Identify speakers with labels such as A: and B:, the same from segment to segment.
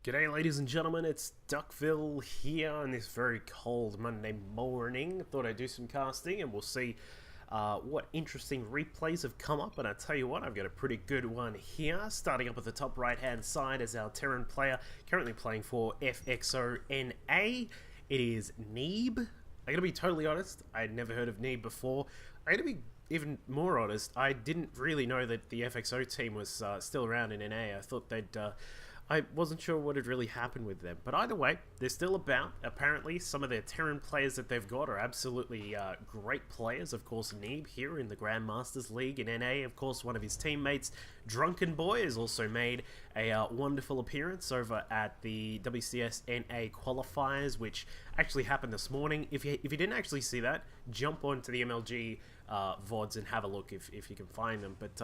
A: G'day ladies and gentlemen, it's Duckville here on this very cold Monday morning. Thought I'd do some casting and we'll see what interesting replays have come up. And I tell you what, I've got a pretty good one here. Starting up at the top right hand side is our Terran player, currently playing for FXONeeb. It is Neeb. I'm going to be totally honest, I'd never heard of Neeb before. I'm going to be even more honest, I didn't really know that the FXO team was still around in NA. I thought they'd... I wasn't sure what had really happened with them. But either way, they're still about. Apparently, some of their Terran players that they've got are absolutely great players. Of course, Neeb here in the Grandmasters League in NA. Of course, one of his teammates, Drunken Boy, has also made a wonderful appearance over at the WCS NA qualifiers, which actually happened this morning. If you didn't actually see that, jump onto the MLG VODs and have a look if you can find them. But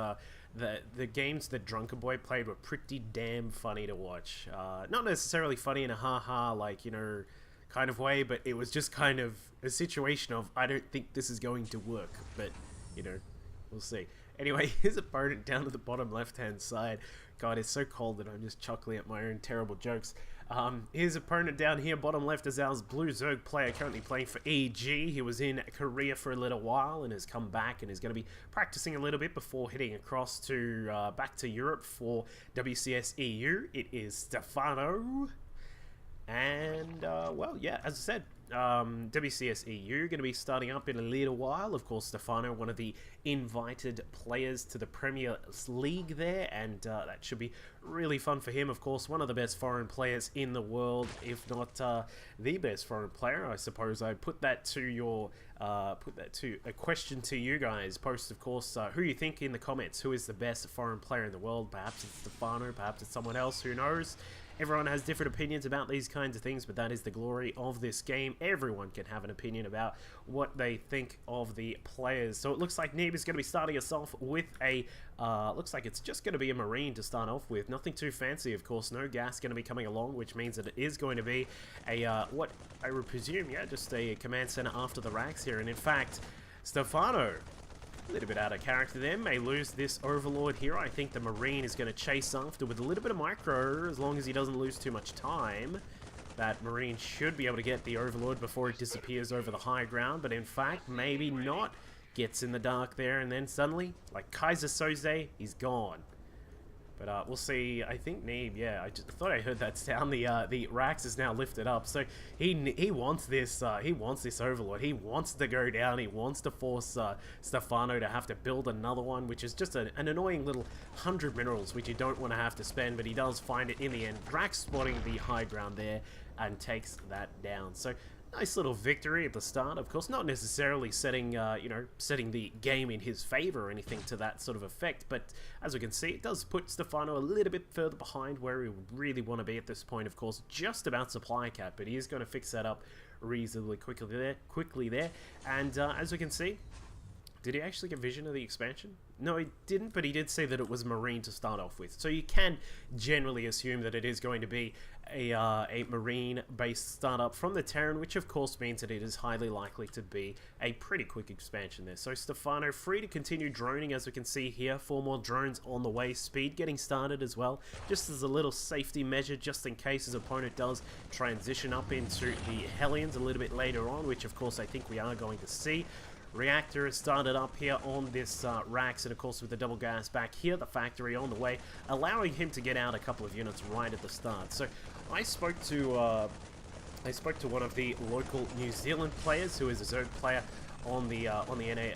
A: the games that Drunken Boy played were pretty damn funny to watch. Not necessarily funny in a ha-ha, like, you know, kind of way, but it was just kind of a situation of, I don't think this is going to work, but, you know, we'll see. Anyway, his opponent down to the bottom left-hand side. God, it's so cold that I'm just chuckling at my own terrible jokes. His opponent down here, bottom left, is our Blue Zerg player, currently playing for EG. He was in Korea for a little while and has come back and is going to be practicing a little bit before heading across to back to Europe for WCS EU. It is Stephano. And, well, yeah, as I said, WCS EU going to be starting up in a little while. Of course, Stephano, one of the invited players to the Premier League there, and that should be really fun for him. Of course, one of the best foreign players in the world, if not the best foreign player. I suppose I put that to your a question to you guys. Post, of course, who you think in the comments. Who is the best foreign player in the world? Perhaps it's Stephano, perhaps it's someone else. Who knows? Everyone has different opinions about these kinds of things, but that is the glory of this game. Everyone can have an opinion about what they think of the players. So it looks like Neeb is going to be starting us off with a, looks like it's just going to be a Marine to start off with. Nothing too fancy, of course. No gas going to be coming along, which means that it is going to be a, what I would presume, yeah, just a command center after the racks here. And in fact, Stephano, a little bit out of character there, may lose this Overlord here. I think the Marine is going to chase after with a little bit of micro, as long as he doesn't lose too much time. That Marine should be able to get the Overlord before it disappears over the high ground, but in fact, maybe not. Gets in the dark there, and then suddenly, like Kaiser Soze, he's gone. But we'll see. I think Neeb, yeah, I just thought I heard that sound. The Rax is now lifted up, so he wants this Overlord. He wants to go down. He wants to force Stephano to have to build another one, which is just an annoying little 100 minerals, which you don't want to have to spend, but he does find it in the end. Rax spotting the high ground there and takes that down. So nice little victory at the start, of course, not necessarily setting, you know, setting the game in his favor or anything to that sort of effect, but as we can see, it does put Stephano a little bit further behind where he would really want to be at this point, of course, just about supply cap, but he is going to fix that up reasonably quickly there, and as we can see, did he actually get vision of the expansion? No, he didn't, but he did say that it was Marine to start off with. So you can generally assume that it is going to be a Marine-based startup from the Terran, which of course means that it is highly likely to be a pretty quick expansion there. So Stephano free to continue droning, as we can see here. 4 more drones on the way. Speed getting started as well, just as a little safety measure, just in case his opponent does transition up into the Hellions a little bit later on, which of course I think we are going to see. Reactor is started up here on this Rax, and of course with the double gas back here, the factory on the way, allowing him to get out a couple of units right at the start. So I spoke to one of the local New Zealand players, who is a Zerg player on the NA,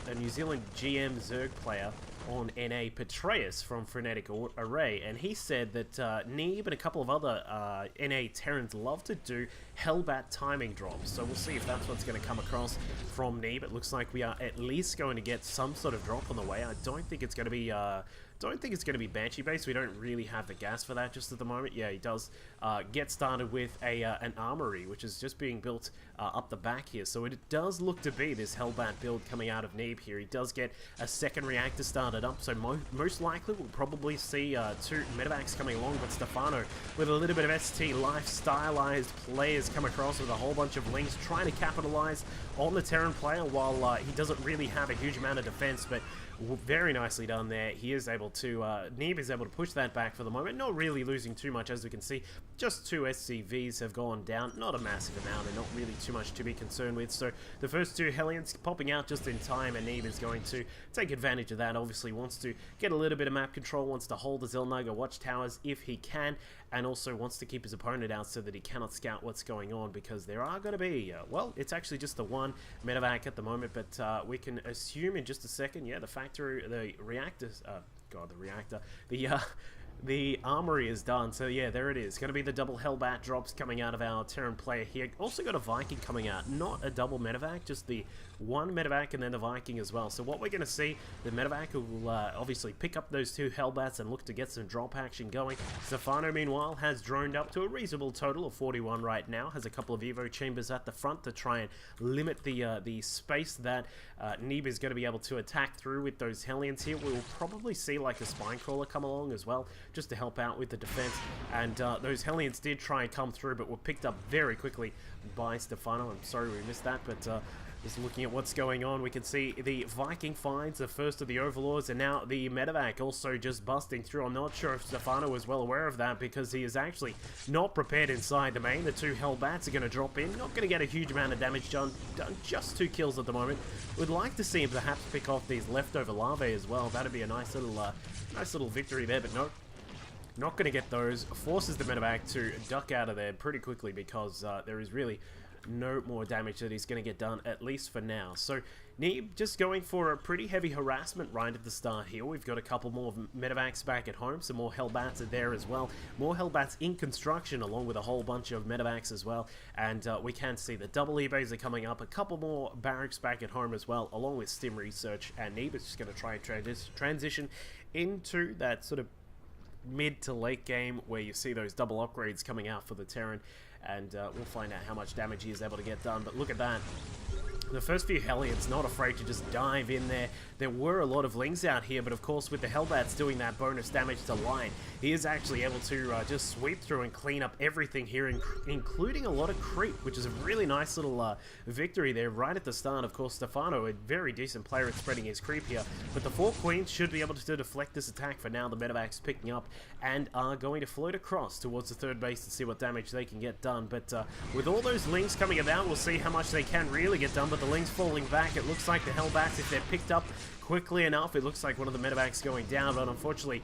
A: a New Zealand GM Zerg player on NA, Petraeus from Frenetic Array, and he said that Neeb and a couple of other NA Terrans love to do Hellbat timing drops, so we'll see if that's what's going to come across from Neeb. It looks like we are at least going to get some sort of drop on the way. I don't think it's going to be Banshee based. We don't really have the gas for that just at the moment. Yeah, he does get started with an armory, which is just being built up the back here. So it does look to be this Hellbat build coming out of Neeb here. He does get a second reactor started up, so most likely we'll probably see 2 medevacs coming along, but Stephano with a little bit of ST life stylized players come across with a whole bunch of Lings trying to capitalize on the Terran player while he doesn't really have a huge amount of defense, but very nicely done there. He is able to, Neeb is able to push that back for the moment, not really losing too much as we can see. Just 2 SCVs have gone down, not a massive amount and not really too much to be concerned with. So the first 2 Hellions popping out just in time, and Neeb is going to take advantage of that. Obviously wants to get a little bit of map control, wants to hold the Zelnaga watchtowers if he can, and also wants to keep his opponent out so that he cannot scout what's going on, because there are going to be, well, it's actually just the 1 medevac at the moment, but we can assume in just a second, yeah, the reactors, the armory is done. So yeah, there it is. Going to be the double Hellbat drops coming out of our Terran player here. Also got a Viking coming out. Not a double medevac, just the 1 medevac and then the Viking as well. So what we're going to see, the medevac will obviously pick up those 2 Hellbats and look to get some drop action going. Stephano, meanwhile, has droned up to a reasonable total of 41 right now. Has a couple of Evo chambers at the front to try and limit the space that Neeb is going to be able to attack through with those Hellions here. We will probably see like a Spine Crawler come along as well, just to help out with the defense. And those Hellions did try and come through, but were picked up very quickly by Stephano. I'm sorry we missed that, but just looking at what's going on, we can see the Viking finds the first of the Overlords, and now the medevac also just busting through. I'm not sure if Stephano was well aware of that, because he is actually not prepared inside the main. The 2 Hellbats are going to drop in, not going to get a huge amount of damage done, just 2 kills at the moment. Would like to see him perhaps pick off these leftover larvae as well. That'd be a nice little victory there, but no. Not going to get those. Forces the medevac to duck out of there pretty quickly, because there is really no more damage that he's going to get done, at least for now. So Neeb just going for a pretty heavy harassment right at the start here. We've got a couple more medevacs back at home. Some more Hellbats are there as well. More Hellbats in construction, along with a whole bunch of medevacs as well. And we can see the double ebays are coming up. A couple more barracks back at home as well, along with Stim Research. And Neeb is just going to try and transition into that sort of mid to late game where you see those double upgrades coming out for the Terran, and we'll find out how much damage he is able to get done. But look at that. The first few Hellions not afraid to just dive in there. There were a lot of Lings out here, but of course with the Hellbats doing that bonus damage to line, he is actually able to just sweep through and clean up everything here, including a lot of creep, which is a really nice little victory there right at the start. Of course, Stephano, a very decent player at spreading his creep here, but the 4 Queens should be able to deflect this attack for now. The medevac's picking up and are going to float across towards the 3rd base to see what damage they can get done. But with all those Lings coming about, we'll see how much they can really get done. But the Lings falling back, it looks like the Hellbats, if they're picked up quickly enough, it looks like one of the medevacs going down, but unfortunately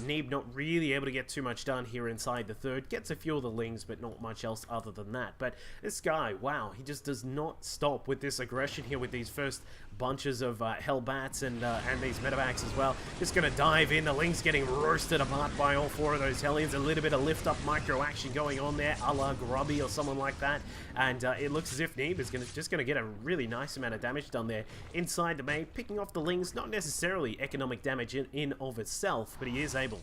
A: Neeb not really able to get too much done here inside the 3rd. Gets a few of the Lings, but not much else other than that. But this guy, wow, he just does not stop with this aggression here with these first bunches of Hellbats and these medevacs as well. Just going to dive in. The Lings getting roasted apart by all 4 of those Hellions. A little bit of lift up micro action going on there, a la Grubby or someone like that. And it looks as if Neeb is just going to get a really nice amount of damage done there inside the main, picking off the Lings. Not necessarily economic damage in of itself, but he is able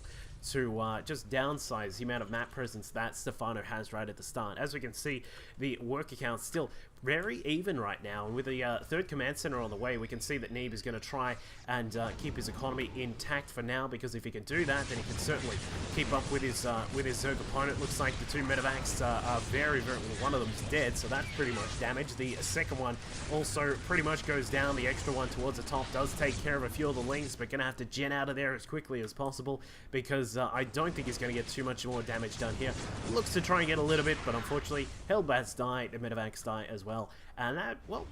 A: to just downsize the amount of map presence that Stephano has right at the start. As we can see, the work account still very even right now, and with the 3rd command center on the way, we can see that Neeb is going to try and keep his economy intact for now, because if he can do that, then he can certainly keep up with his Zerg opponent. Looks like the 2 medevacs are very, well, one of them's dead, so that's pretty much damaged. The 2nd one also pretty much goes down. The extra one towards the top does take care of a few of the Lings, but gonna have to gen out of there as quickly as possible, because I don't think he's going to get too much more damage done here. Looks to try and get a little bit, but unfortunately Hellbats die, the medevacs die as well. And that, well,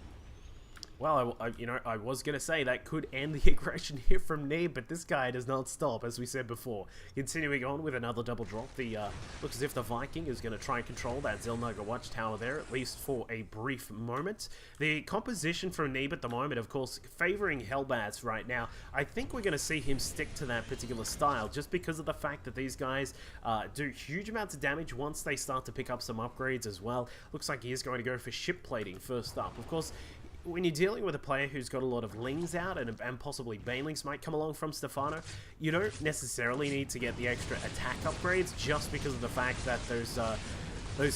A: I was going to say that could end the aggression here from Neeb, but this guy does not stop, as we said before. Continuing on with another double drop. Looks as if the Viking is going to try and control that Zelnaga watchtower there, at least for a brief moment. The composition from Neeb at the moment, of course, favoring Hellbats right now. I think we're going to see him stick to that particular style, just because of the fact that these guys do huge amounts of damage once they start to pick up some upgrades as well. Looks like he is going to go for ship plating first up. Of course, when you're dealing with a player who's got a lot of Lings out, and possibly Banelings might come along from Stephano, you don't necessarily need to get the extra attack upgrades, just because of the fact that those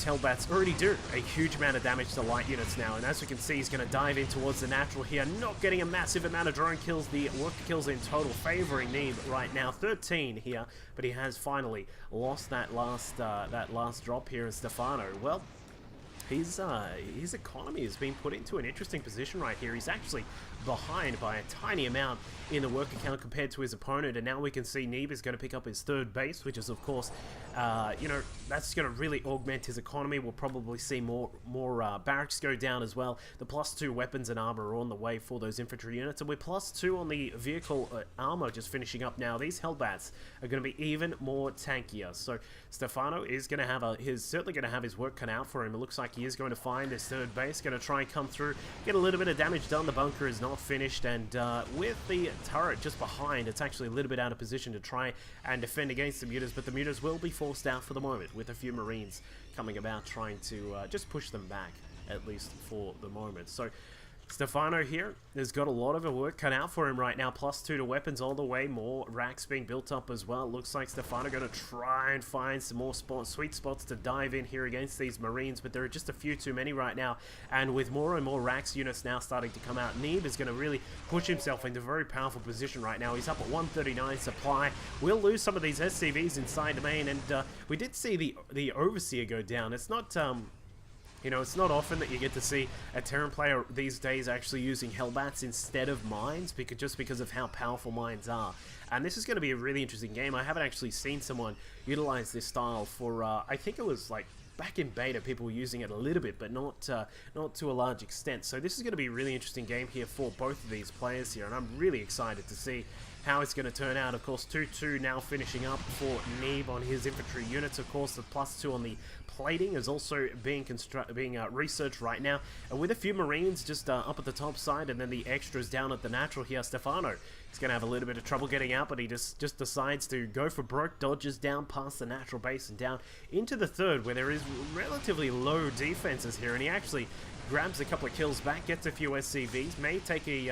A: Hellbats already do a huge amount of damage to light units now. And as we can see, he's going to dive in towards the natural here, not getting a massive amount of drone kills. The work kills in total favoring Neeb right now, 13 here, but he has finally lost that last drop here in Stephano. Well, his economy has been put into an interesting position right here. He's actually behind by a tiny amount in the work account compared to his opponent, and now we can see Neeb is going to pick up his third base, which is of course, you know, that's going to really augment his economy. We'll probably see more barracks go down as well. The +2 weapons and armor are on the way for those infantry units, and we're +2 on the vehicle armor just finishing up now. These Hellbats are going to be even more tankier. So Stephano is going to have certainly going to have his work cut out for him. It looks like he is going to find his third base, going to try and come through, get a little bit of damage done. The bunker is not finished, and with the turret just behind, it's actually a little bit out of position to try and defend against the mutas, but the mutas will be forced out for the moment, with a few Marines coming about trying to just push them back, at least for the moment. So Stephano here has got a lot of work cut out for him right now. +2 to weapons all the way. More racks being built up as well. Looks like Stephano going to try and find some more sweet spots to dive in here against these Marines, but there are just a few too many right now. And with more and more racks units now starting to come out, Neeb is going to really push himself into a very powerful position right now. He's up at 139 supply. We'll lose some of these SCVs inside the main, and we did see the Overseer go down. It's not you know, it's not often that you get to see a Terran player these days actually using Hellbats instead of mines, just because of how powerful mines are. And this is going to be a really interesting game. I haven't actually seen someone utilize this style for, I think it was like back in beta, people were using it a little bit, but not to a large extent. So this is going to be a really interesting game here for both of these players here, and I'm really excited to see how it's going to turn out. Of course, 2-2 now finishing up for Neeb on his infantry units. Of course, the +2 on the plating is also being researched right now, and with a few Marines just up at the top side, and then the extras down at the natural here. Stephano is going to have a little bit of trouble getting out, but he just decides to go for broke, dodges down past the natural base and down into the third, where there is relatively low defenses here, and he actually grabs a couple of kills back, gets a few SCVs, may take a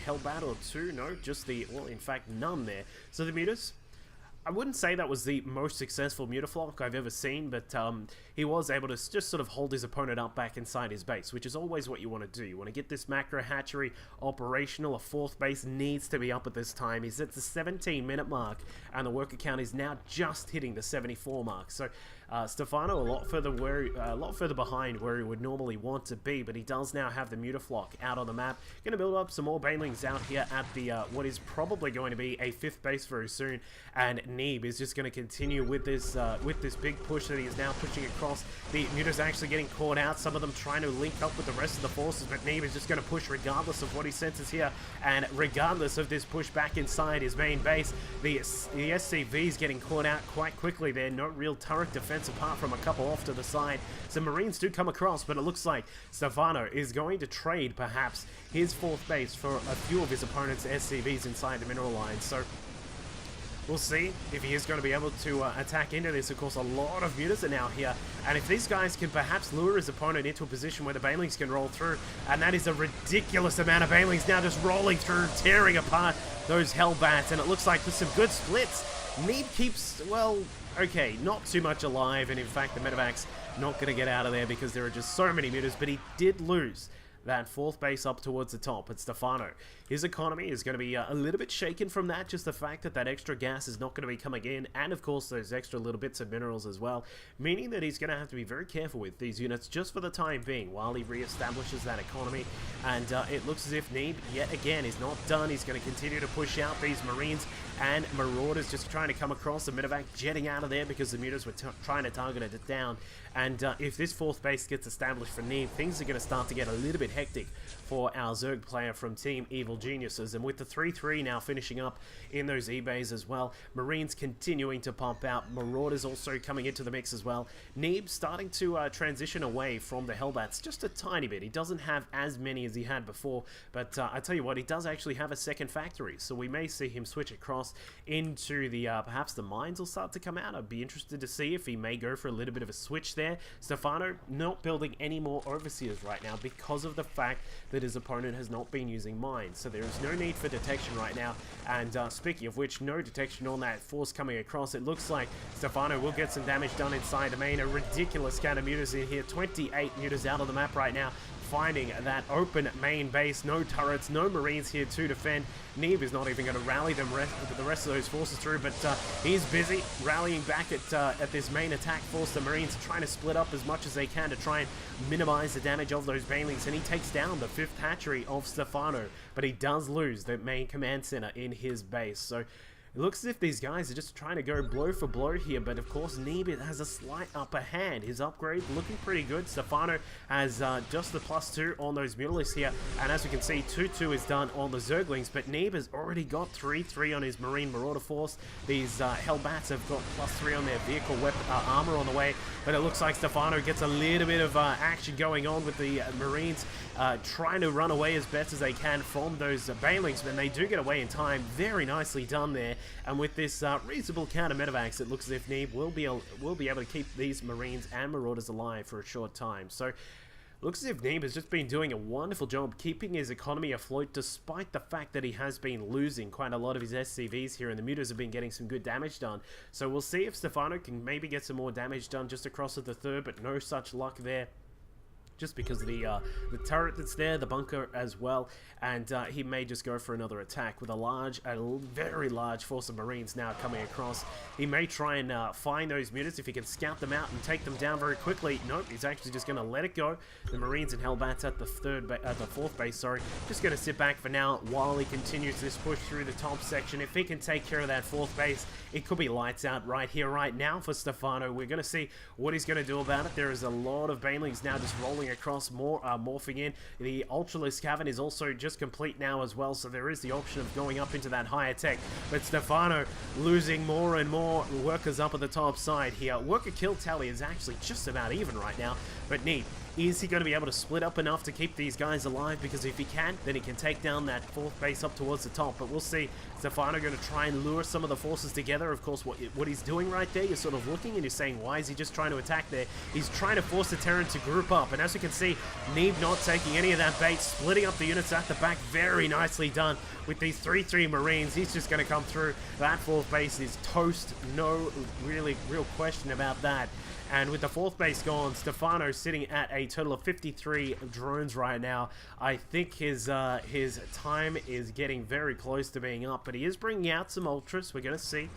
A: Hellbat or two. No, just well, in fact, none there. So the mutas, I wouldn't say that was the most successful mutaflock I've ever seen, but he was able to just sort of hold his opponent up back inside his base, which is always what you want to do. You want to get this macro hatchery operational. A fourth base needs to be up at this time. He's at the 17-minute mark, and the worker count is now just hitting the 74 mark. So Stephano a lot further behind where he would normally want to be, but he does now have the mutaflock out on the map. Going to build up some more banelings out here at the what is probably going to be a 5th base very soon, and Neeb is just going to continue with this big push that he is now pushing across. The mutas actually getting caught out, some of them trying to link up with the rest of the forces, but Neeb is just going to push regardless of what he senses here, and regardless of this push back inside his main base. The SCVs getting caught out quite quickly there. No real turret defense apart from a couple off to the side. Some Marines do come across, but it looks like Stephano is going to trade perhaps his 4th base for a few of his opponent's SCVs inside the mineral line. So we'll see if he is going to be able to attack into this. Of course, a lot of mutas are now here, and if these guys can perhaps lure his opponent into a position where the banelings can roll through, and that is a ridiculous amount of banelings now just rolling through, tearing apart those Hellbats, and it looks like there's some good splits. Neeb keeps, well, okay, not too much alive, and in fact the medevac's not going to get out of there because there are just so many mutas, but he did lose that 4th base up towards the top. It's Stephano. His economy is going to be a little bit shaken from that, just the fact that extra gas is not going to be coming in, and of course those extra little bits of minerals as well, meaning that he's going to have to be very careful with these units just for the time being while he re-establishes that economy. And it looks as if Neeb yet again is not done. He's going to continue to push out these Marines, and Marauders just trying to come across. The medevac jetting out of there because the mutas were trying to target it down. And if this 4th base gets established for Neeb, things are going to start to get a little bit hectic for our Zerg player from Team Evil Geniuses. And with the 3-3 now finishing up in those E-bays as well, Marines continuing to pump out, Marauders also coming into the mix as well. Neeb starting to transition away from the Hellbats just a tiny bit. He doesn't have as many as he had before, but I tell you what, he does actually have a second factory, so we may see him switch across into the, perhaps the mines will start to come out. I'd be interested to see if he may go for a little bit of a switch there. Stephano not building any more Overseers right now because of the fact that his opponent has not been using mines, so there is no need for detection right now. And speaking of which, no detection on that force coming across. It looks like Stephano will get some damage done inside the main. A ridiculous count of mutas in here, 28 mutas out of the map right now. finding that open main base. No turrets, no marines here to defend. Neeb is not even going to rally the rest of those forces through, but he's busy rallying back at this main attack force. The marines trying to split up as much as they can to try and minimize the damage of those banelings, and he takes down the 5th hatchery of Stephano, but he does lose the main command center in his base. So it looks as if these guys are just trying to go blow for blow here, but of course Neeb has a slight upper hand. His upgrade looking pretty good. Stephano has just the +2 on those mutalisks here, and as we can see, 2-2 is done on the Zerglings, but Neeb has already got 3-3 on his Marine Marauder force. These Hellbats have got +3 on their vehicle weapon armor on the way, but it looks like Stephano gets a little bit of action going on with the Marines trying to run away as best as they can from those banelings, but they do get away in time. Very nicely done there. And with this reasonable counter medevacs, it looks as if Neeb will be able to keep these Marines and Marauders alive for a short time. So looks as if Neeb has just been doing a wonderful job keeping his economy afloat, despite the fact that he has been losing quite a lot of his SCVs here, and the mutas have been getting some good damage done. So we'll see if Stephano can maybe get some more damage done just across at the 3rd, but no such luck there, just because of the turret that's there, the bunker as well, and he may just go for another attack with a very large force of Marines now coming across. He may try and find those mutas if he can scout them out and take them down very quickly. Nope, he's actually just going to let it go. The Marines and Hellbats at the 4th base, sorry, just going to sit back for now while he continues this push through the top section. If he can take care of that 4th base, it could be lights out right here, right now for Stephano. We're going to see what he's going to do about it. There is a lot of banelings now just rolling across, morphing in. The Ultralisk Cavern is also just complete now as well, so there is the option of going up into that higher tech, but Stephano losing more and more workers up at the top side here. Worker kill tally is actually just about even right now, but Neeb, is he going to be able to split up enough to keep these guys alive? Because if he can, then he can take down that 4th base up towards the top. But we'll see. Stephano going to try and lure some of the forces together. Of course, what he's doing right there, you're sort of looking and you're saying, why is he just trying to attack there? He's trying to force the Terran to group up. And as you can see, Neeb not taking any of that bait, splitting up the units at the back. Very nicely done with these 3-3 Marines. He's just going to come through. That 4th base is toast. No real question about that. And with the 4th base gone, Stephano sitting at a total of 53 drones right now. I think his time is getting very close to being up, but he is bringing out some ultras. We're going to see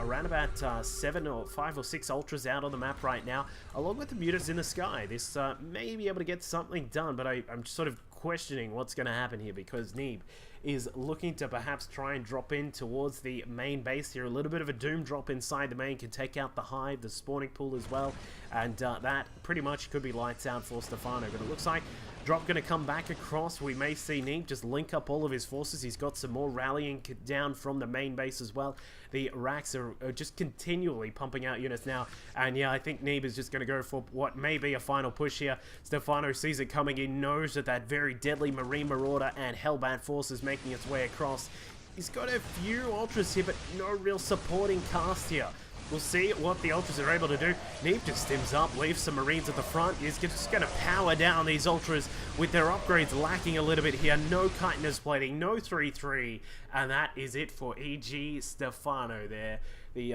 A: around about 5 or 6 ultras out on the map right now, along with the mutas in the sky. This may be able to get something done, but I'm sort of questioning what's going to happen here, because Neeb is looking to perhaps try and drop in towards the main base here. A little bit of a doom drop inside the main can take out the hive, the spawning pool as well, and that pretty much could be lights out for Stephano. But it looks like drop going to come back across. We may see Neeb just link up all of his forces. He's got some more rallying down from the main base as well. The racks are just continually pumping out units now, and yeah, I think Neeb is just going to go for what may be a final push here. Stephano sees it coming. He knows that that very deadly Marine Marauder and Hellbat force is making its way across. He's got a few ultras here, but no real supporting cast here. We'll see what the ultras are able to do. Neeb just stims up, leaves some Marines at the front. He's just going to power down these ultras with their upgrades lacking a little bit here. No chitinous plating, no 3-3, and that is it for EGStephano there. The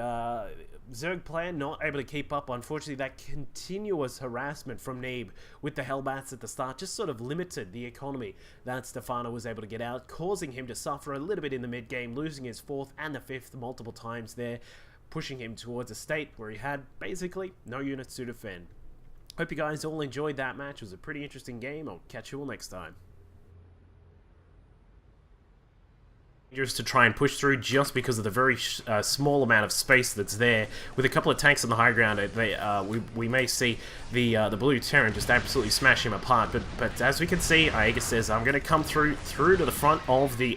A: Zerg player not able to keep up. Unfortunately, that continuous harassment from Neeb with the Hellbats at the start just sort of limited the economy that Stephano was able to get out, causing him to suffer a little bit in the mid-game, losing his 4th and the 5th multiple times there, pushing him towards a state where he had basically no units to defend. Hope you guys all enjoyed that match. It was a pretty interesting game. I'll catch you all next time. To try and push through just because of the very small amount of space that's there. With a couple of tanks on the high ground, we may see the blue Terran just absolutely smash him apart. But as we can see, Aegis says, I'm going to come through to the front of the